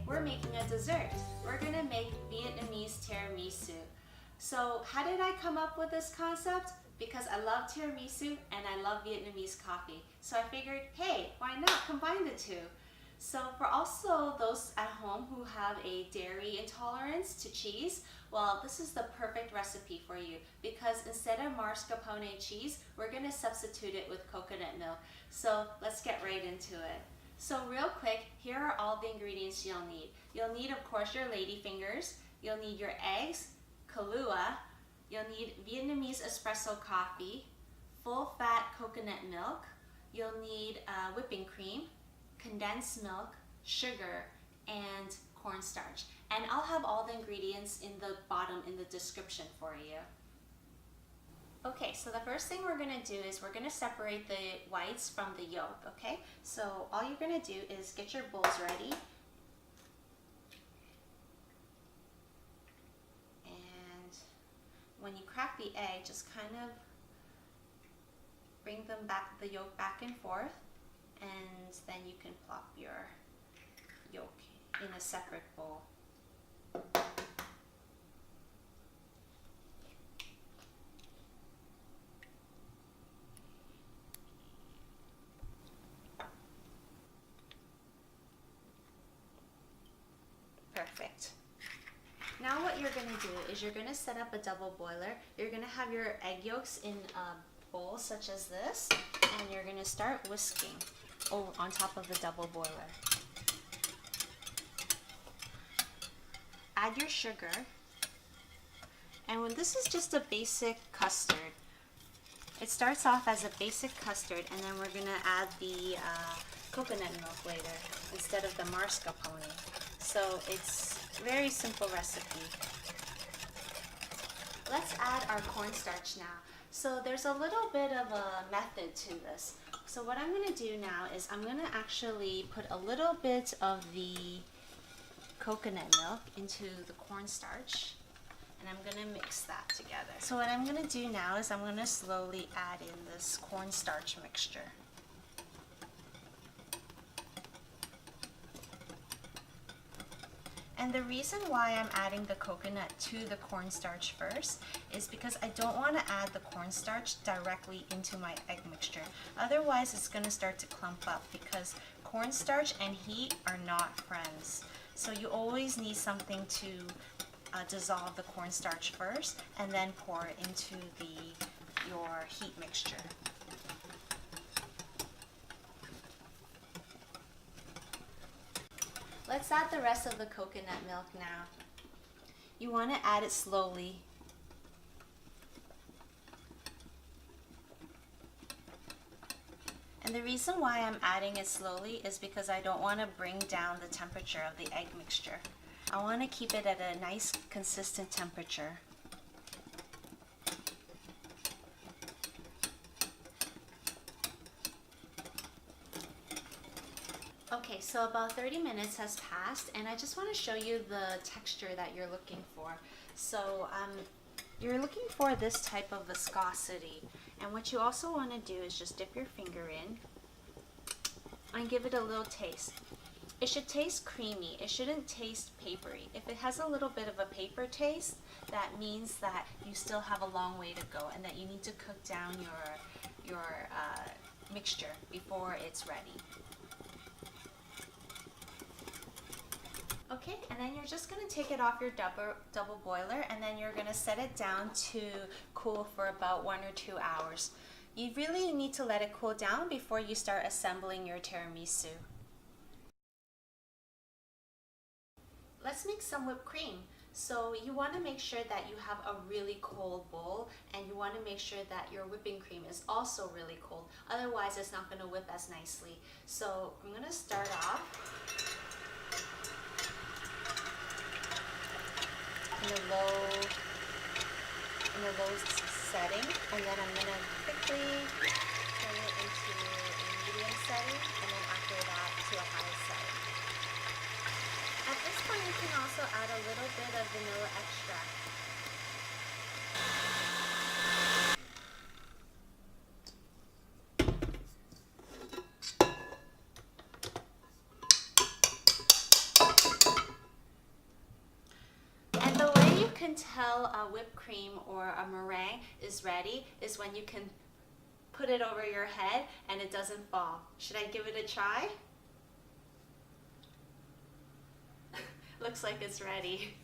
we're making a dessert. We're gonna make Vietnamese tiramisu. So how did I come up with this concept? Because I love tiramisu and I love Vietnamese coffee. So I figured, hey, why not combine the two? So for also those at home who have a dairy intolerance to cheese, well, this is the perfect recipe for you because instead of mascarpone cheese, we're gonna substitute it with coconut milk. So let's get right into it. So real quick, here are all the ingredients you'll need. You'll need, of course, your lady fingers. You'll need your eggs, Kahlua. You'll need Vietnamese espresso coffee, full fat coconut milk. You'll need whipping cream, condensed milk, sugar, and cornstarch. And I'll have all the ingredients in the bottom in the description for you. Okay, so the first thing we're gonna do is we're gonna separate the whites from the yolk, okay? So all you're gonna do is get your bowls ready. And when you crack the egg, just kind of bring them back, the yolk back and forth, and then you can plop your yolk in a separate bowl. Perfect. Now what you're going to do is you're going to set up a double boiler. You're going to have your egg yolks in a bowl such as this, and you're going to start whisking on top of the double boiler. Add your sugar, and when this is just a basic custard, it starts off as a basic custard, and then we're going to add the coconut milk later instead of the mascarpone. So it's a very simple recipe. Let's add our cornstarch now. So there's a little bit of a method to this. So what I'm going to do now is I'm going to actually put a little bit of the coconut milk into the cornstarch, and I'm going to mix that together. So what I'm going to do now is I'm going to slowly add in this cornstarch mixture. And the reason why I'm adding the coconut to the cornstarch first is because I don't want to add the cornstarch directly into my egg mixture. Otherwise, it's going to start to clump up because cornstarch and heat are not friends. So you always need something to dissolve the cornstarch first and then pour it into your heat mixture. Let's add the rest of the coconut milk now. You want to add it slowly. And the reason why I'm adding it slowly is because I don't want to bring down the temperature of the egg mixture. I want to keep it at a nice consistent temperature. Okay, so about 30 minutes has passed, and I just want to show you the texture that you're looking for. So you're looking for this type of viscosity, and what you also want to do is just dip your finger in and give it a little taste. It should taste creamy. It shouldn't taste papery. If it has a little bit of a paper taste, that means that you still have a long way to go and that you need to cook down your mixture before it's ready. Okay, and then you're just going to take it off your double boiler, and then you're going to set it down to cool for about 1 or 2 hours. You really need to let it cool down before you start assembling your tiramisu. Let's make some whipped cream. So you want to make sure that you have a really cold bowl, and you want to make sure that your whipping cream is also really cold. Otherwise, it's not going to whip as nicely. So I'm going to start off in a low setting, and then I'm going to quickly turn it into a medium setting, and then after that to a high setting. At this point, you can also add a little bit of vanilla extract. can tell a whipped cream or a meringue is ready is when you can put it over your head and it doesn't fall. Should I give it a try? Looks like it's ready.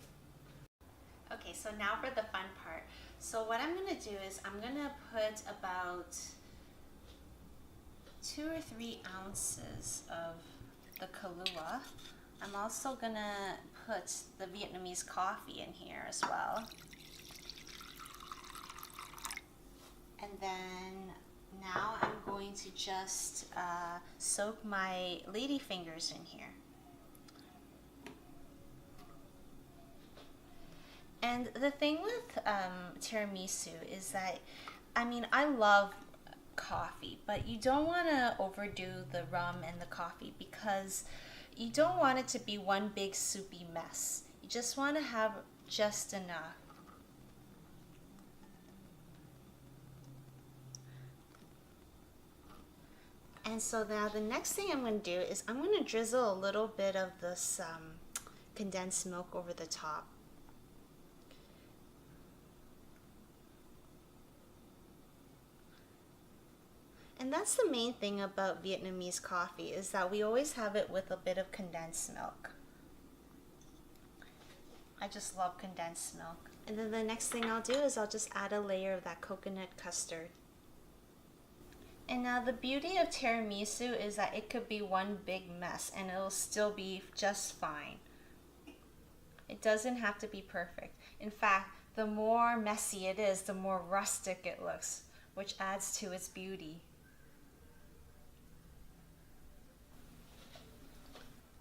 Okay, so now for the fun part. So what I'm gonna do is I'm gonna put about 2 or 3 ounces of the Kahlua. I'm also gonna put the Vietnamese coffee in here as well. And then now I'm going to just soak my lady fingers in here. And the thing with tiramisu is that, I mean, I love coffee, but you don't want to overdo the rum and the coffee because you don't want it to be one big soupy mess. You just want to have just enough. And so now the next thing I'm going to do is I'm going to drizzle a little bit of this condensed milk over the top. And that's the main thing about Vietnamese coffee, is that we always have it with a bit of condensed milk. I just love condensed milk. And then the next thing I'll do is I'll just add a layer of that coconut custard. And now the beauty of tiramisu is that it could be one big mess and it'll still be just fine. It doesn't have to be perfect. In fact, the more messy it is, the more rustic it looks, which adds to its beauty.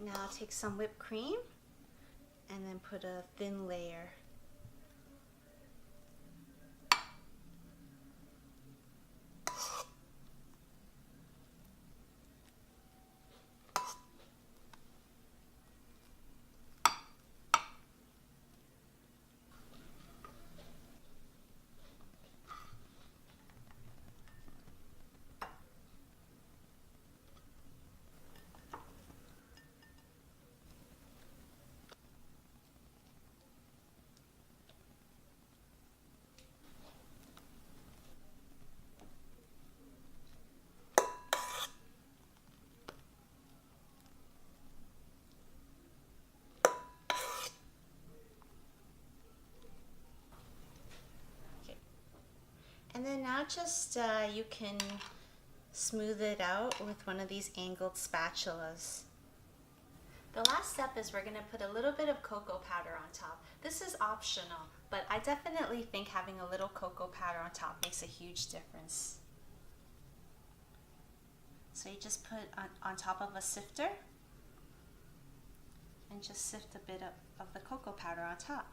Now I'll take some whipped cream and then put a thin layer. And then now just you can smooth it out with one of these angled spatulas. The last step is we're going to put a little bit of cocoa powder on top. This is optional, but I definitely think having a little cocoa powder on top makes a huge difference. So you just put on top of a sifter and just sift a bit of the cocoa powder on top.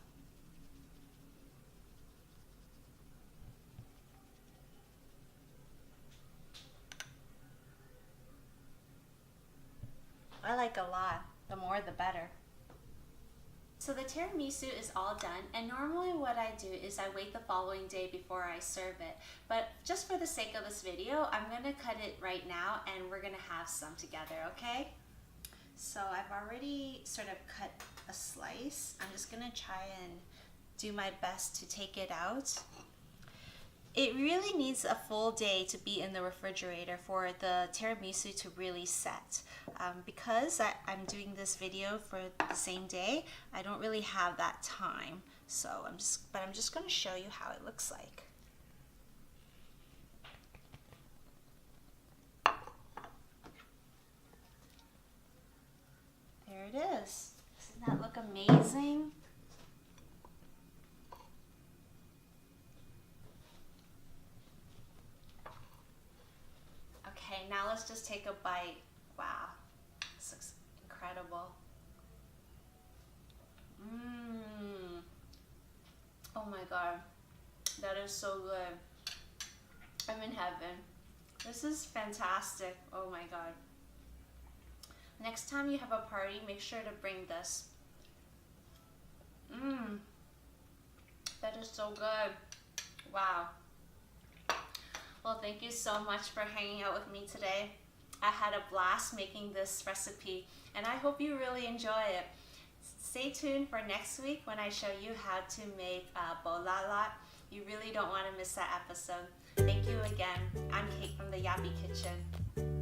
I like a lot. The more the better. So the tiramisu is all done, and normally what I do is I wait the following day before I serve it. But just for the sake of this video, I'm gonna cut it right now and we're gonna have some together, okay? So I've already sort of cut a slice. I'm just gonna try and do my best to take it out. It really needs a full day to be in the refrigerator for the tiramisu to really set. Because I'm doing this video for the same day, I don't really have that time. So I'm just going to show you how it looks like. There it is. Doesn't that look amazing? Okay, now let's just take a bite. Wow, this looks incredible. Oh my God, that is so good. I'm in heaven. This is fantastic. Oh my God. Next time you have a party, make sure to bring this. That is so good. Wow. Well, thank you so much for hanging out with me today. I had a blast making this recipe, and I hope you really enjoy it. stay tuned for next week when I show you how to make bolalat. You really don't want to miss that episode. Thank you again. I'm Kate from the Yappy Kitchen.